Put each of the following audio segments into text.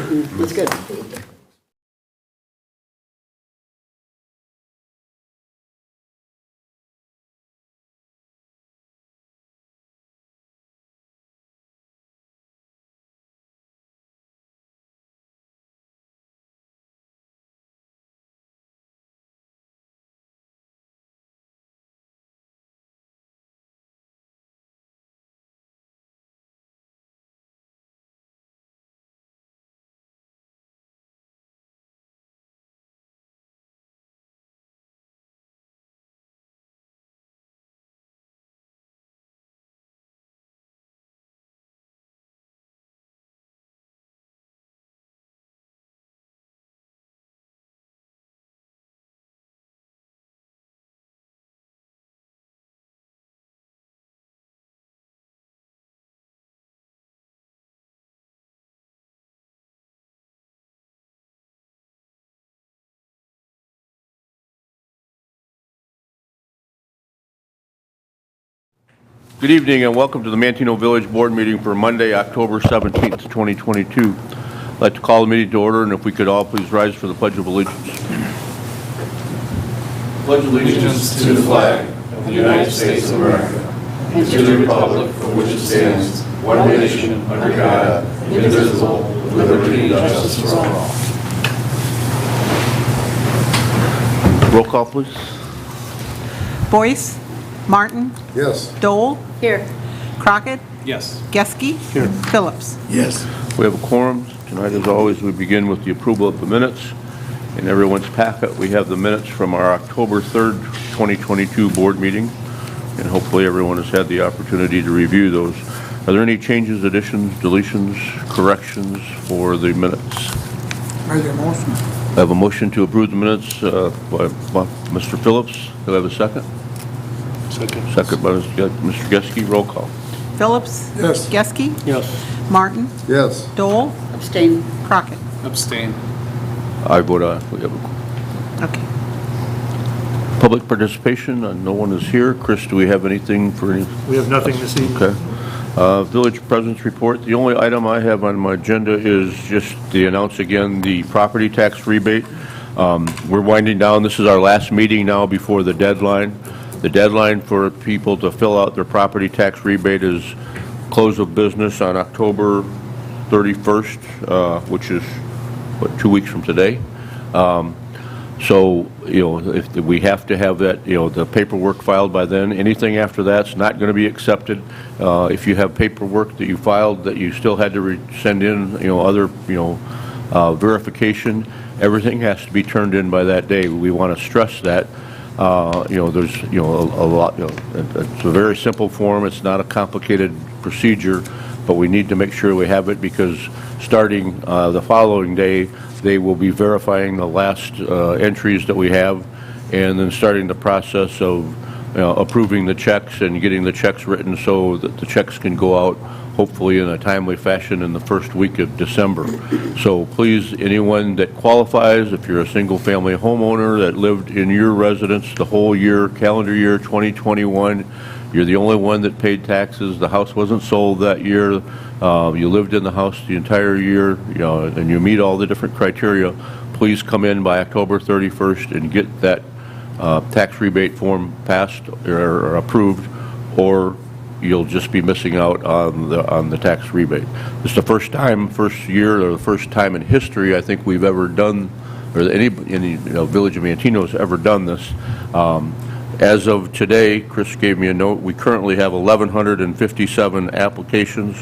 That's good. Good evening and welcome to the Manteno Village Board meeting for Monday, October 17th, 2022. I'd like to call the meeting to order, and if we could all please rise for the Pledge of Allegiance. Pledge allegiance to the flag of the United States of America and to the republic for which it stands, one nation, under God, indivisible, with liberty and justice for all. Roll call, please. Boyce. Martin. Yes. Dole. Here. Crockett. Yes. Geske. Here. Phillips. Yes. We have a quorum. Tonight, as always, we begin with the approval of the minutes. In everyone's packet, we have the minutes from our October 3rd, 2022 board meeting, and hopefully everyone has had the opportunity to review those. Are there any changes, additions, deletions, corrections for the minutes? Make a motion. I have a motion to approve the minutes by Mr. Phillips. Do I have a second? Second by Mr. Geske. Roll call. Phillips. Yes. Geske. Yes. Martin. Yes. Dole. Abstain. Crockett. Abstain. I vote aye. We have a Okay. public participation. No one is here. Chris, do we have anything for any? We have nothing this evening. Okay. Village President's Report. The only item I have on my agenda is just to announce again the property tax rebate. We're winding down. This is our last meeting now before the deadline. The deadline for people to fill out their property tax rebate is close of business on October 31st, which is, 2 weeks from today. So, if we have to have that, the paperwork filed by then. Anything after that's not going to be accepted. If you have paperwork that you filed that you still had to send in, other, verification, everything has to be turned in by that day. We want to stress that. There's, a lot, it's a very simple form. It's not a complicated procedure, but we need to make sure we have it because starting the following day, they will be verifying the last entries that we have and then starting the process of approving the checks and getting the checks written so that the checks can go out hopefully in a timely fashion in the first week of December. So please, anyone that qualifies, if you're a single-family homeowner that lived in your residence the whole year, calendar year 2021, you're the only one that paid taxes, the house wasn't sold that year, you lived in the house the entire year, and you meet all the different criteria, please come in by October 31st and get that tax rebate form passed or approved, or you'll just be missing out on the tax rebate. It's the first year, or the first time in history I think we've ever done, or any Village of Manteno has ever done this. As of today, Chris gave me a note. We currently have 1,157 applications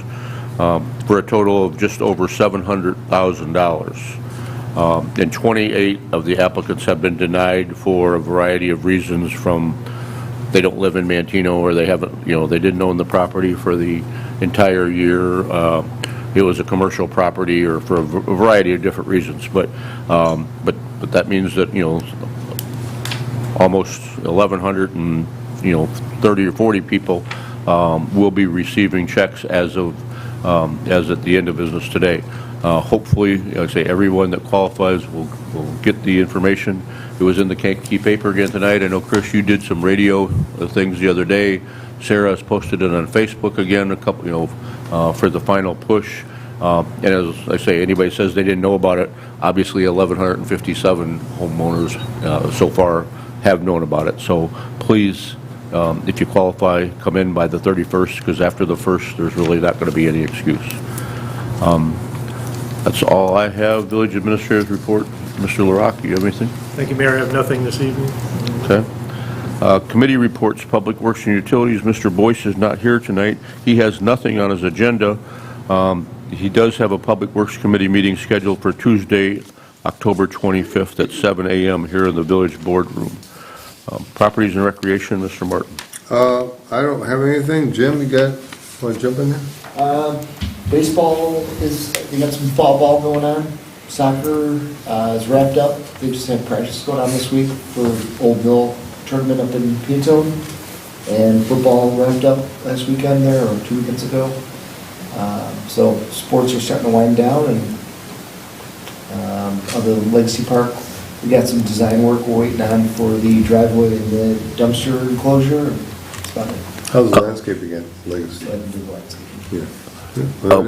for a total of just over $700,000. And 28 of the applicants have been denied for a variety of reasons, from they don't live in Manteno, or they haven't, they didn't own the property for the entire year. It was a commercial property, or for a variety of different reasons. But that means that almost 1,130 or 40 people will be receiving checks as at the end of business today. Hopefully, I say everyone that qualifies will get the information. It was in the key paper again tonight. I know, Chris, you did some radio things the other day. Sarah has posted it on Facebook again, a couple, for the final push. And as I say, anybody says they didn't know about it, obviously 1,157 homeowners so far have known about it. So please, if you qualify, come in by the 31st, because after the 1st, there's really not going to be any excuse. That's all I have. Village Administrator's report. Mr. LaRocque, you have anything? Thank you, Mayor. I have nothing this evening. Okay. Committee reports, Public Works and Utilities. Mr. Boyce is not here tonight. He has nothing on his agenda. He does have a Public Works Committee meeting scheduled for Tuesday, October 25th at 7 a.m. here in the Village Boardroom. Properties and Recreation, Mr. Martin. I don't have anything. Jim, you want to jump in there? Baseball we got some fall ball going on. Soccer is wrapped up. They just had practice going on this week for Old Mill tournament up in Peatone. And football wrapped up last weekend there, or 2 weekends ago. So sports are starting to wind down, and other than Legacy Park, we got some design work we're waiting on for the driveway and the dumpster enclosure. That's about it. How's the landscape again, Legacy? So I haven't done landscaping. Yeah.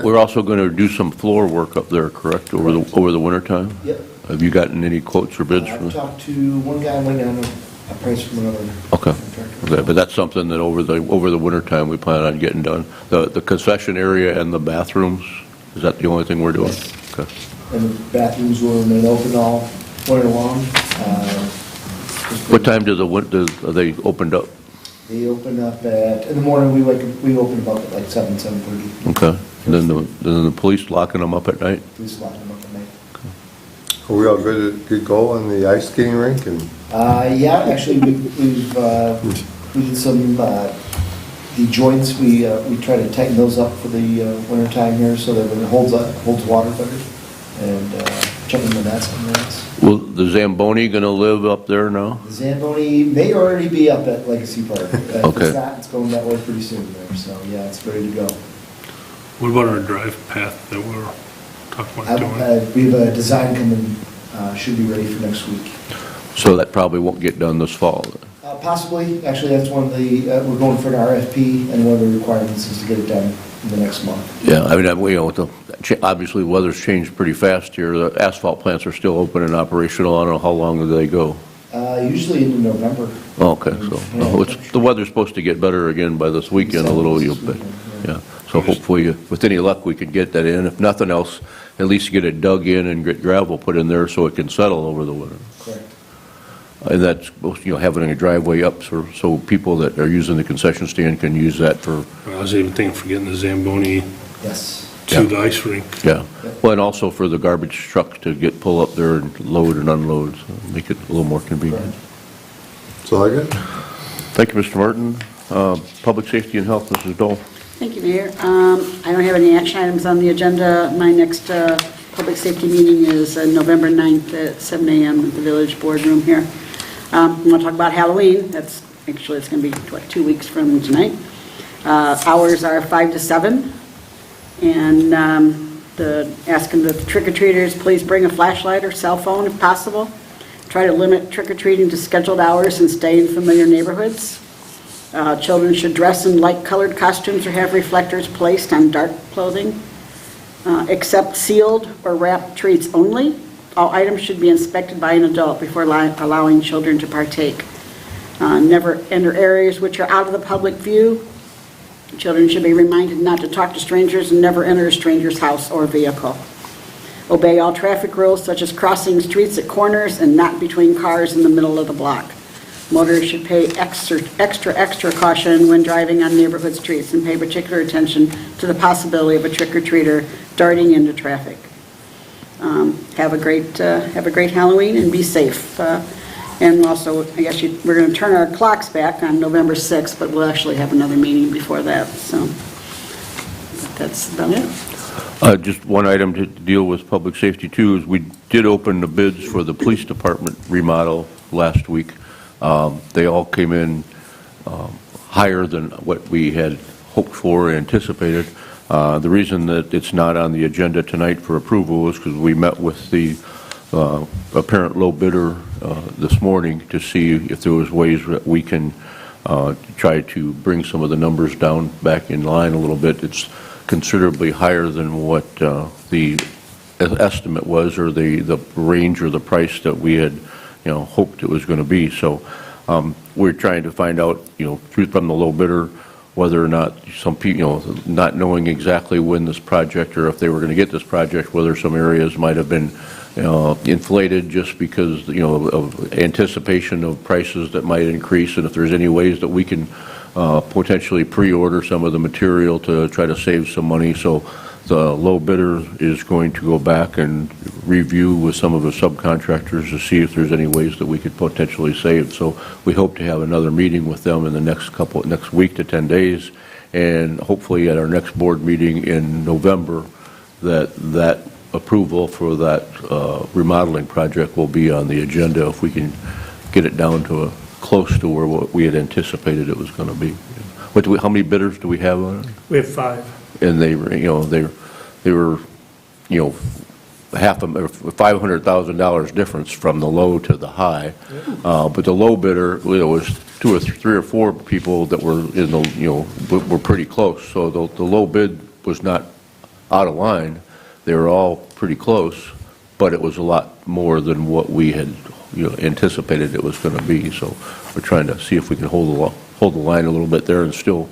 We're also going to do some floor work up there, correct, over the winter time? Yep. Have you gotten any quotes or bids from I've them? talked to one guy, waiting on a price from another Okay. contractor. Okay, but that's something that over the winter time we plan on getting done. The concession area and the bathrooms, is that the only thing we're doing? Yes. Okay. And the bathrooms will remain open all winter long. What time are they opened up? They open up in the morning, we open about at like 7:30. Okay. And then the police locking them up at night? Police lock them up at night. Are we all good go on the ice skating rink? And Yeah, actually, we did some, the joints, we try to tighten those up for the winter time here so that it holds water better, and checking the nets on that. Well, the Zamboni going to live up there now? The Zamboni may already be up at Legacy Park. If Okay. it's not, it's going that way pretty soon there, so yeah, it's ready to go. What about our drive path that we're talking about doing? We have a design coming, should be ready for next week. So that probably won't get done this fall. Possibly, actually, that's one of the, we're going for an RFP, and one of the requirements is to get it done in the next month. Yeah, I mean, obviously, weather's changed pretty fast here. The asphalt plants are still open and operational. I don't know how long do they go. Usually into November. Okay, so the weather's supposed to get better again by this weekend a little bit. Yeah, so hopefully, with any luck, we could get that in. If nothing else, at least get it dug in and get gravel put in there so it can settle over the winter. Correct. And that's, having a driveway up so people that are using the concession stand can use that for, I was even thinking of getting the Zamboni Yes. to the ice rink. yeah. Well, and also for the garbage truck to pull up there and load and unload, so make it a little more convenient. that's all I got. Thank you, Mr. Martin. Public Safety and Health, Mrs. Dole. Thank you, Mayor. I don't have any action items on the agenda. My next public safety meeting is November 9th at 7 a.m. at the Village Boardroom here. I want to talk about Halloween. It's going to be, 2 weeks from tonight. Hours are 5 to 7. And asking the trick-or-treaters, please bring a flashlight or cell phone if possible. Try to limit trick-or-treating to scheduled hours and stay in familiar neighborhoods. Children should dress in light-colored costumes or have reflectors placed on dark clothing. Accept sealed or wrapped treats only. All items should be inspected by an adult before allowing children to partake. Never enter areas which are out of the public view. Children should be reminded not to talk to strangers and never enter a stranger's house or vehicle. Obey all traffic rules such as crossing streets at corners and not between cars in the middle of the block. Motorists should pay extra caution when driving on neighborhood streets and pay particular attention to the possibility of a trick-or-treater darting into traffic. Have a great Halloween and be safe. And also, I guess we're going to turn our clocks back on November 6th, but we'll actually have another meeting before that. So that's about it. Just one item to deal with public safety too is we did open the bids for the police department remodel last week. They all came in higher than what we had hoped for or anticipated. The reason that it's not on the agenda tonight for approval is because we met with the apparent low bidder this morning to see if there was ways that we can try to bring some of the numbers down back in line a little bit. It's considerably higher than what the estimate was, or the range or the price that we had, hoped it was going to be. So we're trying to find out, from the low bidder, whether or not some people, not knowing exactly when this project, or if they were going to get this project, whether some areas might have been inflated just because, of anticipation of prices that might increase, and if there's any ways that we can potentially pre-order some of the material to try to save some money. So the low bidder is going to go back and review with some of the subcontractors to see if there's any ways that we could potentially save. So we hope to have another meeting with them in the next week to 10 days, and hopefully at our next board meeting in November, that approval for that remodeling project will be on the agenda, if we can get it down to close to where what we had anticipated it was going to be. How many bidders do we have on it? We have 5. And they were, they were, $500,000 difference from the low to the high. But the low bidder, was 2 or 3 or 4 people that were in the, were pretty close. So the low bid was not out of line. They were all pretty close, but it was a lot more than what we had, anticipated it was going to be. So we're trying to see if we can hold the line a little bit there and still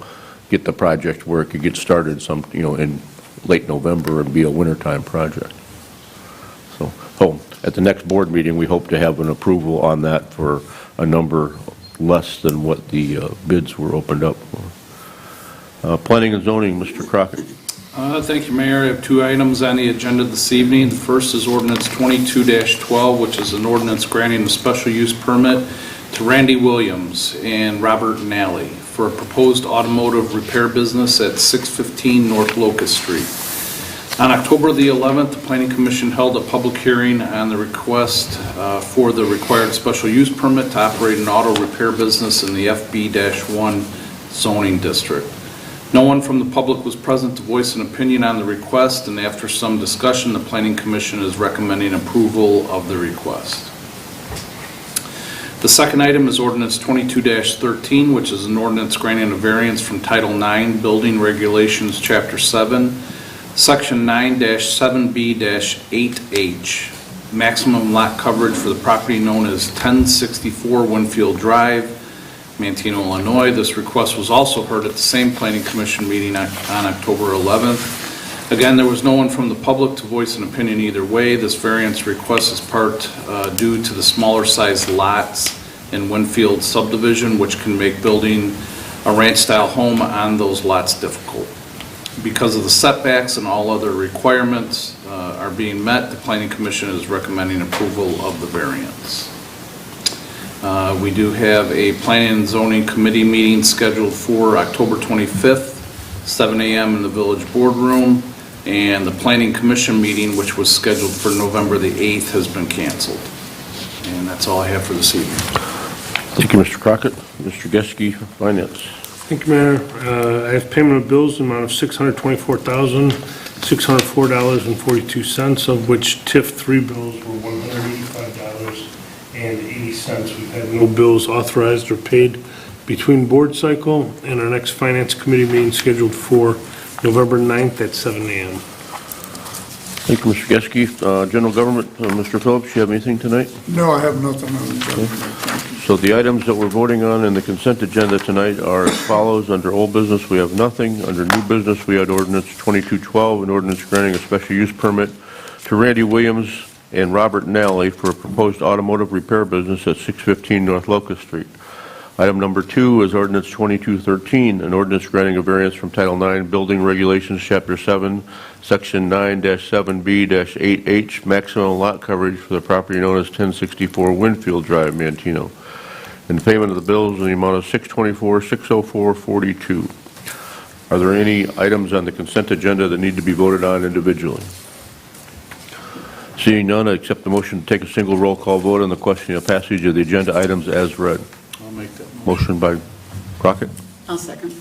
get the project where it could get started in late November and be a wintertime project. So at the next board meeting, we hope to have an approval on that for a number less than what the bids were opened up for. Planning and zoning, Mr. Crockett. Thank you, Mayor. I have 2 items on the agenda this evening. The first is ordinance 22-12, which is an ordinance granting a special use permit to Randy Williams and Robert Nally for a proposed automotive repair business at 615 North Locust Street. On October the 11th, the Planning Commission held a public hearing on the request for the required special use permit to operate an auto repair business in the FB-1 zoning district. No one from the public was present to voice an opinion on the request, and after some discussion, the Planning Commission is recommending approval of the request. The second item is ordinance 22-13, which is an ordinance granting a variance from Title IX Building Regulations, Chapter 7, Section 9-7B-8H, maximum lot coverage for the property known as 1064 Winfield Drive, Manteno, Illinois. This request was also heard at the same Planning Commission meeting on October 11th. Again, there was no one from the public to voice an opinion either way. This variance request is part due to the smaller size lots in Winfield subdivision, which can make building a ranch-style home on those lots difficult. Because of the setbacks and all other requirements are being met, the Planning Commission is recommending approval of the variance. We do have a Planning and Zoning Committee meeting scheduled for October 25th, 7 a.m. in the Village Boardroom, and the Planning Commission meeting, which was scheduled for November the 8th, has been canceled. And that's all I have for this evening. Thank you, Mr. Crockett. Mr. Geske, Finance. Thank you, Mayor. I have payment of bills in the amount of $624,604.42, of which TIF 3 bills were $185.80. We've had no bills authorized or paid between board cycle, and our next Finance Committee meeting scheduled for November 9th at 7 a.m. Thank you, Mr. Geske. General Government, Mr. Phillips, you have anything tonight? No, I have nothing on the agenda. Thank you. So the items that we're voting on in the consent agenda tonight are as follows. Under old business, we have nothing. Under new business, we had ordinance 2212, an ordinance granting a special use permit to Randy Williams and Robert Nally for a proposed automotive repair business at 615 North Locust Street. Item number 2 is ordinance 2213, an ordinance granting a variance from Title IX Building Regulations, Chapter 7, Section 9-7B-8H, maximum lot coverage for the property known as 1064 Winfield Drive, Manteno, and payment of the bills in the amount of $624,604.42. Are there any items on the consent agenda that need to be voted on individually? Seeing none, I accept the motion to take a single roll call vote on the question of passage of the agenda items as read. I'll make that Motion by Crockett, I'll second.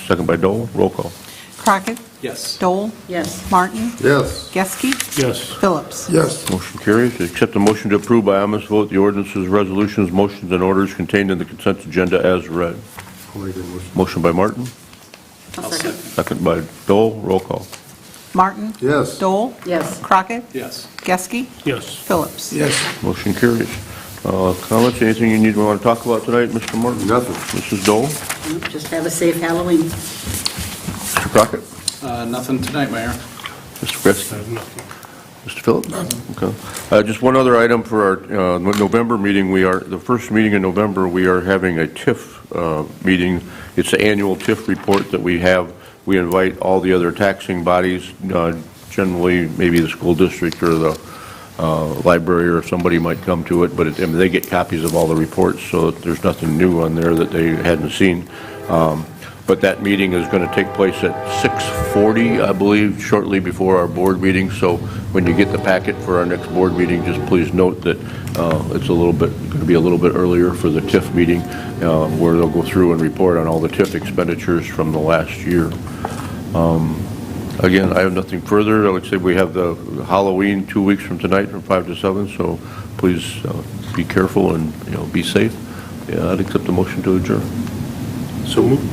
second by Dole. Roll call. Crockett, Yes. Dole, Yes. Martin, Yes. Geske, Yes. Phillips. Yes, Motion carries. To accept the motion to approve by unanimous vote the ordinances, resolutions, motions, and orders contained in the consent agenda as read. I'll make a motion. Motion by Martin, I'll second. Second by Dole, roll call. Martin? Yes. Dole? Yes. Crockett? Yes. Geske? Yes. Phillips? Yes. Motion carries. Comments, anything you want to talk about tonight, Mr. Martin? Nothing. Mrs. Dole? Just have a safe Halloween. Mr. Crockett? Nothing tonight, Mayor. Mr. Geske? I have nothing. Mr. Phillips? Okay. Just one other item for our November meeting. The first meeting in November, we are having a TIF meeting. It's the annual TIF report that we have. We invite all the other taxing bodies, generally maybe the school district or the library or somebody might come to it, but they get copies of all the reports, so there's nothing new on there that they hadn't seen. But that meeting is going to take place at 6:40, I believe, shortly before our board meeting. So when you get the packet for our next board meeting, just please note that it's going to be a little bit earlier for the TIF meeting, where they'll go through and report on all the TIF expenditures from the last year. Again, I have nothing further. I would say we have the Halloween 2 weeks from tonight from 5 to 7, so please be careful and be safe. Yeah, I'd accept the motion to adjourn. So moved.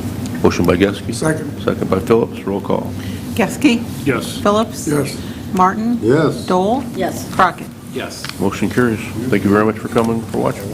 Motion by Geske. Second. Second by Phillips. Roll call. Geske? Yes. Phillips? Yes. Martin? Yes. Dole? Yes. Crockett? Yes. Motion carries. Thank you very much for coming, for watching.